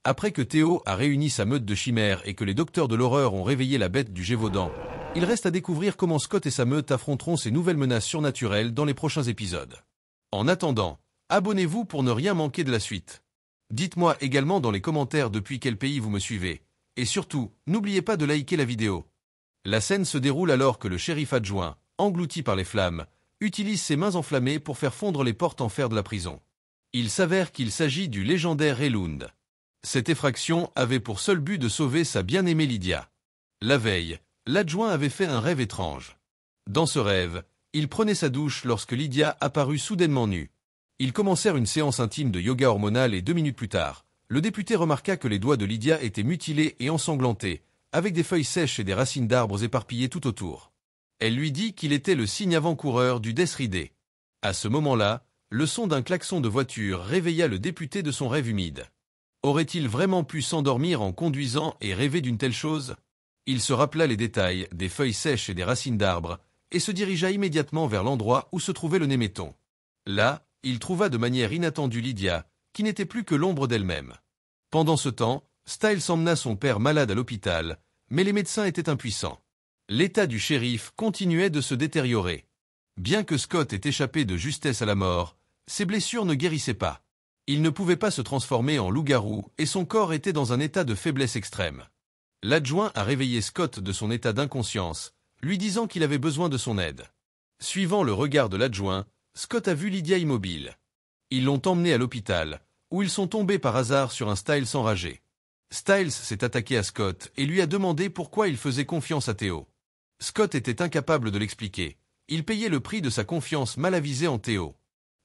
Après que Théo a réuni sa meute de chimères et que les docteurs de l'horreur ont réveillé la bête du Gévaudan, il reste à découvrir comment Scott et sa meute affronteront ces nouvelles menaces surnaturelles dans les prochains épisodes. En attendant, abonnez-vous pour ne rien manquer de la suite. Dites-moi également dans les commentaires depuis quel pays vous me suivez. Et surtout, n'oubliez pas de liker la vidéo. La scène se déroule alors que le shérif adjoint, englouti par les flammes, utilise ses mains enflammées pour faire fondre les portes en fer de la prison. Il s'avère qu'il s'agit du légendaire Elund. Cette effraction avait pour seul but de sauver sa bien-aimée Lydia. La veille, l'adjoint avait fait un rêve étrange. Dans ce rêve, il prenait sa douche lorsque Lydia apparut soudainement nue. Ils commencèrent une séance intime de yoga hormonal et 2 minutes plus tard, le député remarqua que les doigts de Lydia étaient mutilés et ensanglantés, avec des feuilles sèches et des racines d'arbres éparpillées tout autour. Elle lui dit qu'il était le signe avant-coureur du Death Ridé. À ce moment-là, le son d'un klaxon de voiture réveilla le député de son rêve humide. Aurait-il vraiment pu s'endormir en conduisant et rêver d'une telle chose? Il se rappela les détails des feuilles sèches et des racines d'arbres, et se dirigea immédiatement vers l'endroit où se trouvait le néméton. Là, il trouva de manière inattendue Lydia, qui n'était plus que l'ombre d'elle-même. Pendant ce temps, Stiles emmena son père malade à l'hôpital, mais les médecins étaient impuissants. L'état du shérif continuait de se détériorer. Bien que Scott ait échappé de justesse à la mort, ses blessures ne guérissaient pas. Il ne pouvait pas se transformer en loup-garou et son corps était dans un état de faiblesse extrême. L'adjoint a réveillé Scott de son état d'inconscience, lui disant qu'il avait besoin de son aide. Suivant le regard de l'adjoint, Scott a vu Lydia immobile. Ils l'ont emmenée à l'hôpital, où ils sont tombés par hasard sur un Stiles enragé. Stiles s'est attaqué à Scott et lui a demandé pourquoi il faisait confiance à Théo. Scott était incapable de l'expliquer. Il payait le prix de sa confiance mal avisée en Théo.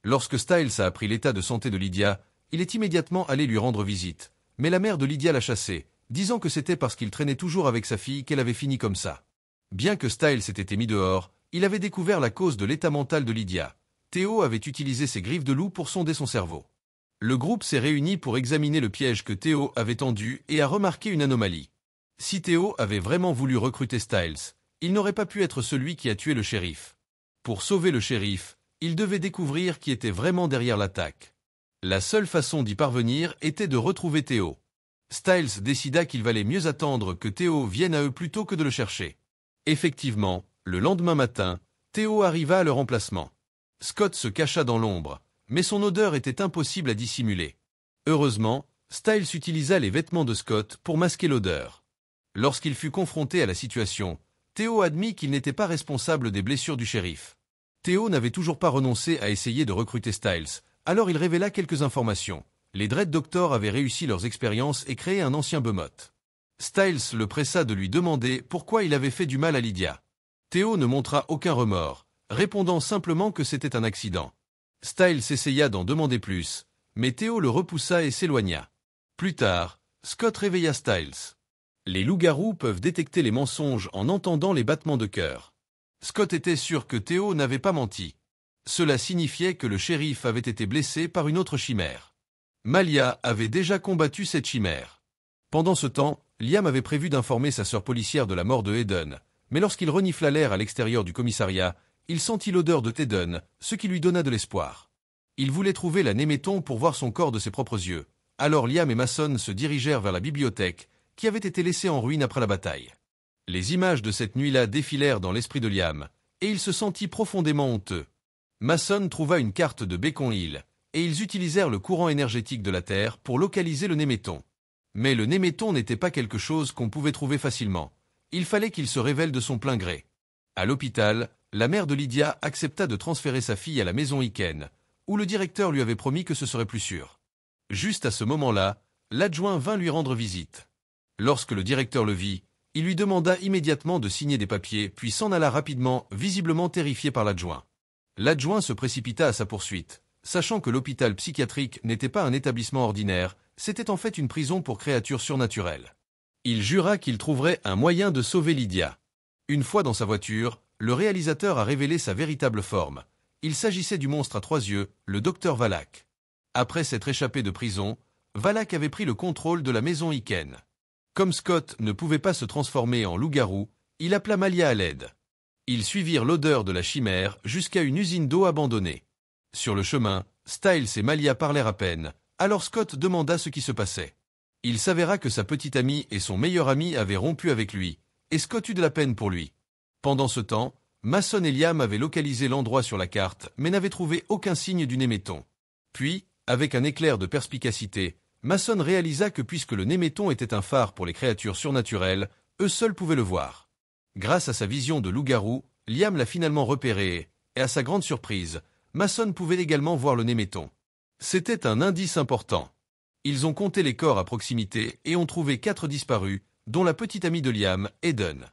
Lorsque Stiles a appris l'état de santé de Lydia, il est immédiatement allé lui rendre visite. Mais la mère de Lydia l'a chassé, disant que c'était parce qu'il traînait toujours avec sa fille qu'elle avait fini comme ça. Bien que Stiles ait été mis dehors, il avait découvert la cause de l'état mental de Lydia. Théo avait utilisé ses griffes de loup pour sonder son cerveau. Le groupe s'est réuni pour examiner le piège que Théo avait tendu et a remarqué une anomalie. Si Théo avait vraiment voulu recruter Stiles, il n'aurait pas pu être celui qui a tué le shérif. Pour sauver le shérif, il devait découvrir qui était vraiment derrière l'attaque. La seule façon d'y parvenir était de retrouver Théo. Stiles décida qu'il valait mieux attendre que Théo vienne à eux plutôt que de le chercher. Effectivement, le lendemain matin, Théo arriva à leur emplacement. Scott se cacha dans l'ombre, mais son odeur était impossible à dissimuler. Heureusement, Stiles utilisa les vêtements de Scott pour masquer l'odeur. Lorsqu'il fut confronté à la situation, Théo admit qu'il n'était pas responsable des blessures du shérif. Théo n'avait toujours pas renoncé à essayer de recruter Stiles, alors il révéla quelques informations. Les Dread Doctors avaient réussi leurs expériences et créé un ancien behemoth. Stiles le pressa de lui demander pourquoi il avait fait du mal à Lydia. Théo ne montra aucun remords, répondant simplement que c'était un accident. Stiles essaya d'en demander plus, mais Théo le repoussa et s'éloigna. Plus tard, Scott réveilla Stiles. Les loups-garous peuvent détecter les mensonges en entendant les battements de cœur. Scott était sûr que Théo n'avait pas menti. Cela signifiait que le shérif avait été blessé par une autre chimère. Malia avait déjà combattu cette chimère. Pendant ce temps, Liam avait prévu d'informer sa sœur policière de la mort de Eden, mais lorsqu'il renifla l'air à l'extérieur du commissariat, il sentit l'odeur de Eden, ce qui lui donna de l'espoir. Il voulait trouver la Néméton pour voir son corps de ses propres yeux. Alors Liam et Mason se dirigèrent vers la bibliothèque, qui avait été laissée en ruine après la bataille. Les images de cette nuit-là défilèrent dans l'esprit de Liam, et il se sentit profondément honteux. Mason trouva une carte de Beacon Hill, et ils utilisèrent le courant énergétique de la Terre pour localiser le Néméton. Mais le Néméton n'était pas quelque chose qu'on pouvait trouver facilement. Il fallait qu'il se révèle de son plein gré. À l'hôpital, la mère de Lydia accepta de transférer sa fille à la maison Iken, où le directeur lui avait promis que ce serait plus sûr. Juste à ce moment-là, l'adjoint vint lui rendre visite. Lorsque le directeur le vit, il lui demanda immédiatement de signer des papiers, puis s'en alla rapidement, visiblement terrifié par l'adjoint. L'adjoint se précipita à sa poursuite, sachant que l'hôpital psychiatrique n'était pas un établissement ordinaire, c'était en fait une prison pour créatures surnaturelles. Il jura qu'il trouverait un moyen de sauver Lydia. Une fois dans sa voiture, le réalisateur a révélé sa véritable forme. Il s'agissait du monstre à 3 yeux, le docteur Valak. Après s'être échappé de prison, Valak avait pris le contrôle de la maison Iken. Comme Scott ne pouvait pas se transformer en loup-garou, il appela Malia à l'aide. Ils suivirent l'odeur de la chimère jusqu'à une usine d'eau abandonnée. Sur le chemin, Stiles et Malia parlèrent à peine, alors Scott demanda ce qui se passait. Il s'avéra que sa petite amie et son meilleur ami avaient rompu avec lui, et Scott eut de la peine pour lui. Pendant ce temps, Mason et Liam avaient localisé l'endroit sur la carte, mais n'avaient trouvé aucun signe du néméton. Puis, avec un éclair de perspicacité, Mason réalisa que puisque le néméton était un phare pour les créatures surnaturelles, eux seuls pouvaient le voir. Grâce à sa vision de loup-garou, Liam l'a finalement repéré et, à sa grande surprise, Mason pouvait également voir le néméton. C'était un indice important. Ils ont compté les corps à proximité et ont trouvé 4 disparus, dont la petite amie de Liam, Eden.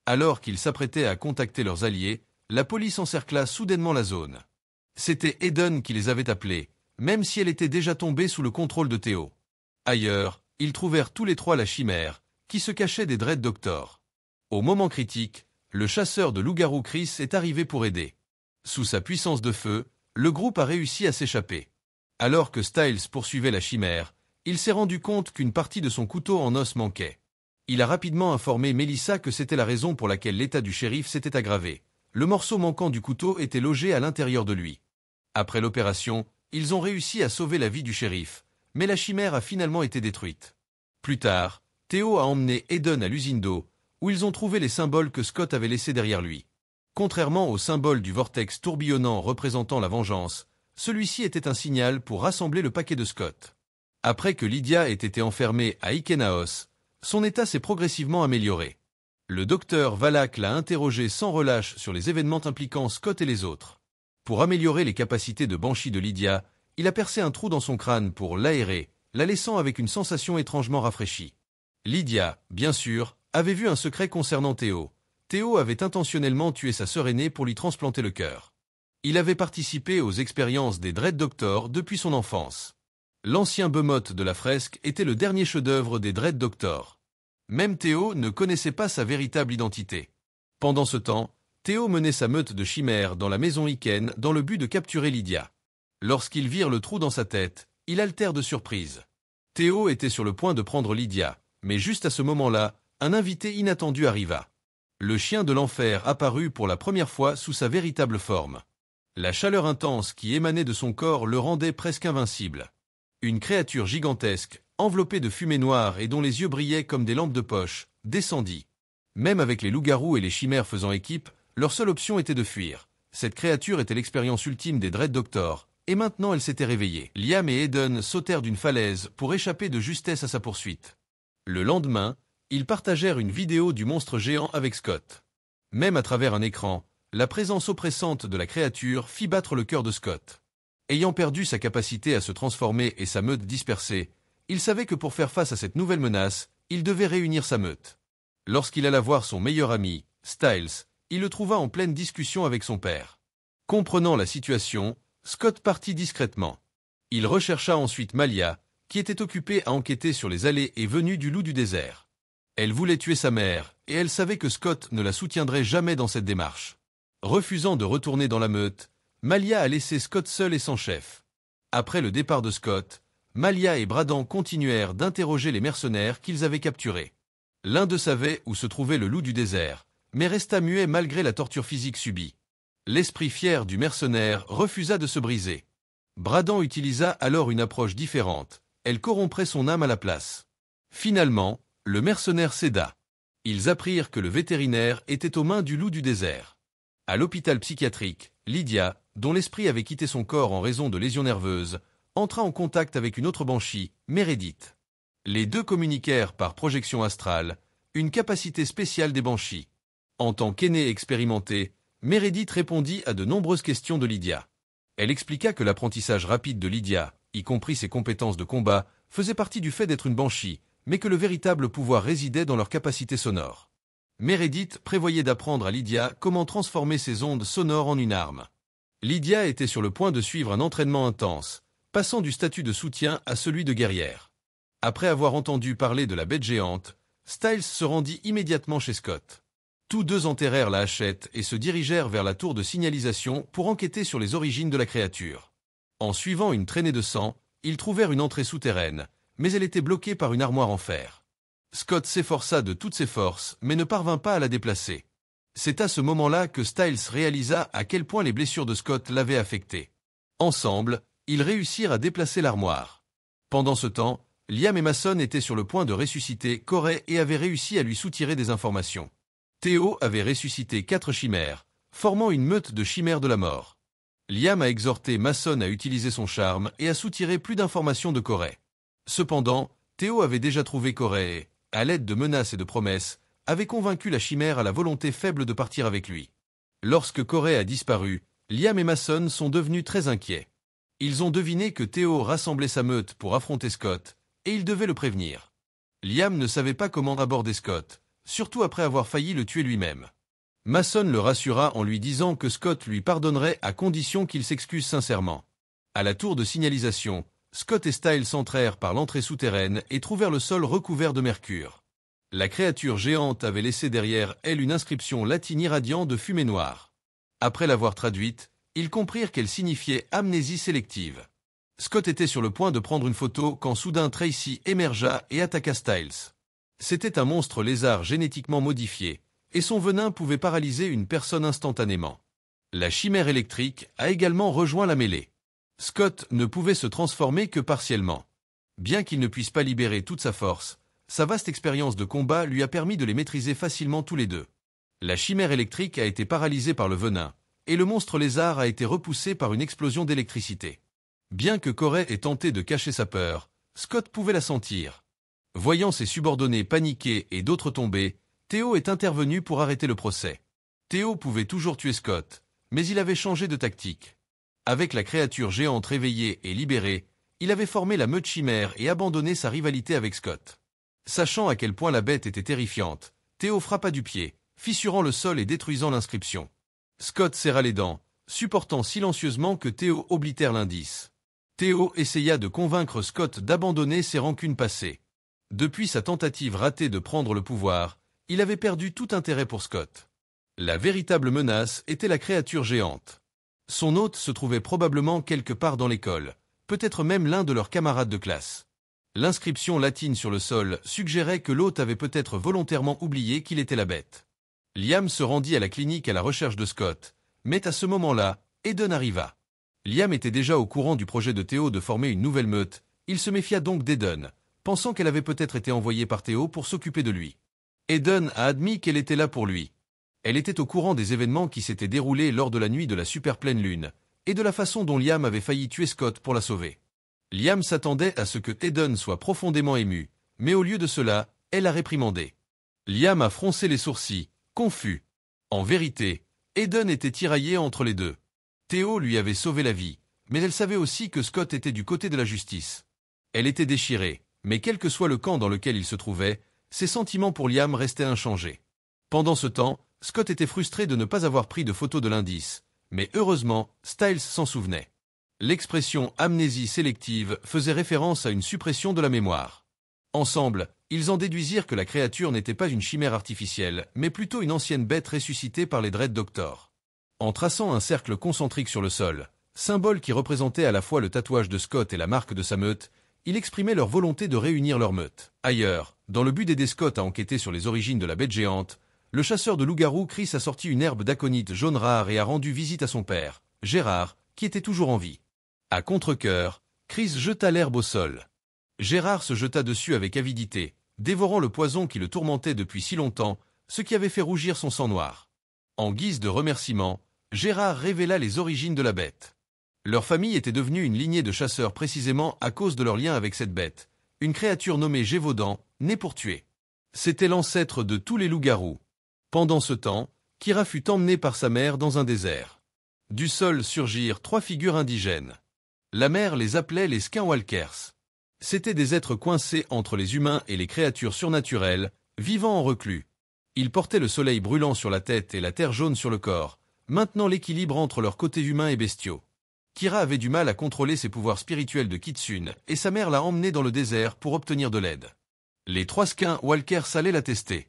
Alors qu'ils s'apprêtaient à contacter leurs alliés, la police encercla soudainement la zone. C'était Eden qui les avait appelés, même si elle était déjà tombée sous le contrôle de Théo. Ailleurs, ils trouvèrent tous les 3 la chimère, qui se cachait des Dread Doctors. Au moment critique, le chasseur de loup-garou Chris est arrivé pour aider. Sous sa puissance de feu, le groupe a réussi à s'échapper. Alors que Styles poursuivait la chimère, il s'est rendu compte qu'une partie de son couteau en os manquait. Il a rapidement informé Melissa que c'était la raison pour laquelle l'état du shérif s'était aggravé. Le morceau manquant du couteau était logé à l'intérieur de lui. Après l'opération, ils ont réussi à sauver la vie du shérif, mais la chimère a finalement été détruite. Plus tard, Théo a emmené Eden à l'usine d'eau, où ils ont trouvé les symboles que Scott avait laissés derrière lui. Contrairement au symbole du vortex tourbillonnant représentant la vengeance, celui-ci était un signal pour rassembler le paquet de Scott. Après que Lydia ait été enfermée à Ikenaos, son état s'est progressivement amélioré. Le docteur Valak l'a interrogé sans relâche sur les événements impliquant Scott et les autres. Pour améliorer les capacités de Banshee de Lydia, il a percé un trou dans son crâne pour l'aérer, la laissant avec une sensation étrangement rafraîchie. Lydia, bien sûr, avait vu un secret concernant Théo. Théo avait intentionnellement tué sa sœur aînée pour lui transplanter le cœur. Il avait participé aux expériences des Dread Doctors depuis son enfance. L'ancien behemoth de la fresque était le dernier chef-d'œuvre des Dread Doctors. Même Théo ne connaissait pas sa véritable identité. Pendant ce temps, Théo menait sa meute de chimères dans la maison Iken dans le but de capturer Lydia. Lorsqu'ils virent le trou dans sa tête, ils altèrent de surprise. Théo était sur le point de prendre Lydia, mais juste à ce moment-là, un invité inattendu arriva. Le chien de l'enfer apparut pour la première fois sous sa véritable forme. La chaleur intense qui émanait de son corps le rendait presque invincible. Une créature gigantesque, enveloppée de fumée noire et dont les yeux brillaient comme des lampes de poche, descendit. Même avec les loups-garous et les chimères faisant équipe, leur seule option était de fuir. Cette créature était l'expérience ultime des Dread Doctors, et maintenant elle s'était réveillée. Liam et Eden sautèrent d'une falaise pour échapper de justesse à sa poursuite. Le lendemain, ils partagèrent une vidéo du monstre géant avec Scott. Même à travers un écran, la présence oppressante de la créature fit battre le cœur de Scott. Ayant perdu sa capacité à se transformer et sa meute dispersée, il savait que pour faire face à cette nouvelle menace, il devait réunir sa meute. Lorsqu'il alla voir son meilleur ami, Styles, il le trouva en pleine discussion avec son père. Comprenant la situation, Scott partit discrètement. Il rechercha ensuite Malia, qui était occupée à enquêter sur les allées et venues du loup du désert. Elle voulait tuer sa mère, et elle savait que Scott ne la soutiendrait jamais dans cette démarche. Refusant de retourner dans la meute, Malia a laissé Scott seul et sans chef. Après le départ de Scott, Malia et Bradan continuèrent d'interroger les mercenaires qu'ils avaient capturés. L'un d'eux savait où se trouvait le loup du désert, mais resta muet malgré la torture physique subie. L'esprit fier du mercenaire refusa de se briser. Bradan utilisa alors une approche différente. Elle corromprait son âme à la place. Finalement, le mercenaire céda. Ils apprirent que le vétérinaire était aux mains du loup du désert. À l'hôpital psychiatrique, Lydia, dont l'esprit avait quitté son corps en raison de lésions nerveuses, entra en contact avec une autre Banshee, Meredith. Les deux communiquèrent par projection astrale, une capacité spéciale des Banshees. En tant qu'aînée expérimentée, Meredith répondit à de nombreuses questions de Lydia. Elle expliqua que l'apprentissage rapide de Lydia, y compris ses compétences de combat, faisait partie du fait d'être une Banshee, mais que le véritable pouvoir résidait dans leur capacité sonore. Meredith prévoyait d'apprendre à Lydia comment transformer ses ondes sonores en une arme. Lydia était sur le point de suivre un entraînement intense, passant du statut de soutien à celui de guerrière. Après avoir entendu parler de la bête géante, Styles se rendit immédiatement chez Scott. Tous deux enterrèrent la hachette et se dirigèrent vers la tour de signalisation pour enquêter sur les origines de la créature. En suivant une traînée de sang, ils trouvèrent une entrée souterraine, mais elle était bloquée par une armoire en fer. Scott s'efforça de toutes ses forces, mais ne parvint pas à la déplacer. C'est à ce moment-là que Styles réalisa à quel point les blessures de Scott l'avaient affecté. Ensemble, ils réussirent à déplacer l'armoire. Pendant ce temps, Liam et Mason étaient sur le point de ressusciter Corey et avaient réussi à lui soutirer des informations. Theo avait ressuscité 4 chimères, formant une meute de chimères de la mort. Liam a exhorté Mason à utiliser son charme et à soutirer plus d'informations de Corey. Cependant, Theo avait déjà trouvé Corey et, à l'aide de menaces et de promesses, avait convaincu la chimère à la volonté faible de partir avec lui. Lorsque Corey a disparu, Liam et Mason sont devenus très inquiets. Ils ont deviné que Theo rassemblait sa meute pour affronter Scott, et ils devaient le prévenir. Liam ne savait pas comment aborder Scott, surtout après avoir failli le tuer lui-même. Mason le rassura en lui disant que Scott lui pardonnerait à condition qu'il s'excuse sincèrement. À la tour de signalisation, Scott et Styles entrèrent par l'entrée souterraine et trouvèrent le sol recouvert de mercure. La créature géante avait laissé derrière elle une inscription latine irradiant de fumée noire. Après l'avoir traduite, ils comprirent qu'elle signifiait amnésie sélective. Scott était sur le point de prendre une photo quand soudain Tracy émergea et attaqua Styles. C'était un monstre lézard génétiquement modifié, et son venin pouvait paralyser une personne instantanément. La chimère électrique a également rejoint la mêlée. Scott ne pouvait se transformer que partiellement. Bien qu'il ne puisse pas libérer toute sa force, sa vaste expérience de combat lui a permis de les maîtriser facilement tous les deux. La chimère électrique a été paralysée par le venin, et le monstre lézard a été repoussé par une explosion d'électricité. Bien que Corey ait tenté de cacher sa peur, Scott pouvait la sentir. Voyant ses subordonnés paniquer et d'autres tomber, Theo est intervenu pour arrêter le procès. Theo pouvait toujours tuer Scott, mais il avait changé de tactique. Avec la créature géante réveillée et libérée, il avait formé la meute chimère et abandonné sa rivalité avec Scott. Sachant à quel point la bête était terrifiante, Theo frappa du pied, fissurant le sol et détruisant l'inscription. Scott serra les dents, supportant silencieusement que Theo oblitère l'indice. Theo essaya de convaincre Scott d'abandonner ses rancunes passées. Depuis sa tentative ratée de prendre le pouvoir, il avait perdu tout intérêt pour Scott. La véritable menace était la créature géante. Son hôte se trouvait probablement quelque part dans l'école, peut-être même l'un de leurs camarades de classe. L'inscription latine sur le sol suggérait que l'hôte avait peut-être volontairement oublié qu'il était la bête. Liam se rendit à la clinique à la recherche de Scott, mais à ce moment-là, Eden arriva. Liam était déjà au courant du projet de Theo de former une nouvelle meute, il se méfia donc d'Eden, pensant qu'elle avait peut-être été envoyée par Theo pour s'occuper de lui. Eden a admis qu'elle était là pour lui. Elle était au courant des événements qui s'étaient déroulés lors de la nuit de la super pleine lune, et de la façon dont Liam avait failli tuer Scott pour la sauver. Liam s'attendait à ce que Eden soit profondément ému, mais au lieu de cela, elle a réprimandé. Liam a froncé les sourcils, confus. En vérité, Eden était tiraillé entre les deux. Theo lui avait sauvé la vie, mais elle savait aussi que Scott était du côté de la justice. Elle était déchirée, mais quel que soit le camp dans lequel il se trouvait, ses sentiments pour Liam restaient inchangés. Pendant ce temps, Scott était frustré de ne pas avoir pris de photo de l'indice, mais heureusement, Styles s'en souvenait. L'expression amnésie sélective faisait référence à une suppression de la mémoire. Ensemble, ils en déduisirent que la créature n'était pas une chimère artificielle, mais plutôt une ancienne bête ressuscitée par les Dread Doctors. En traçant un cercle concentrique sur le sol, symbole qui représentait à la fois le tatouage de Scott et la marque de sa meute, il exprimait leur volonté de réunir leur meute. Ailleurs, dans le but d'aider Scott à enquêter sur les origines de la bête géante, le chasseur de loups-garous Chris a sorti une herbe d'aconite jaune rare et a rendu visite à son père, Gérard, qui était toujours en vie. À contre-cœur, Chris jeta l'herbe au sol. Gérard se jeta dessus avec avidité, dévorant le poison qui le tourmentait depuis si longtemps, ce qui avait fait rougir son sang noir. En guise de remerciement, Gérard révéla les origines de la bête. Leur famille était devenue une lignée de chasseurs précisément à cause de leur lien avec cette bête, une créature nommée Gévaudan, née pour tuer. C'était l'ancêtre de tous les loups-garous. Pendant ce temps, Kira fut emmenée par sa mère dans un désert. Du sol surgirent 3 figures indigènes. La mère les appelait les Skinwalkers. C'étaient des êtres coincés entre les humains et les créatures surnaturelles, vivant en reclus. Ils portaient le soleil brûlant sur la tête et la terre jaune sur le corps, maintenant l'équilibre entre leurs côtés humains et bestiaux. Kira avait du mal à contrôler ses pouvoirs spirituels de Kitsune, et sa mère l'a emmenée dans le désert pour obtenir de l'aide. Les 3 Skinwalkers allaient la tester.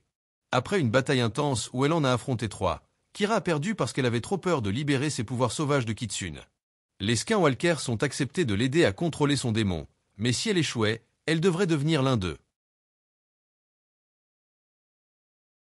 Après une bataille intense où elle en a affronté 3, Kira a perdu parce qu'elle avait trop peur de libérer ses pouvoirs sauvages de Kitsune. Les Skinwalkers ont accepté de l'aider à contrôler son démon, mais si elle échouait, elle devrait devenir l'un d'eux.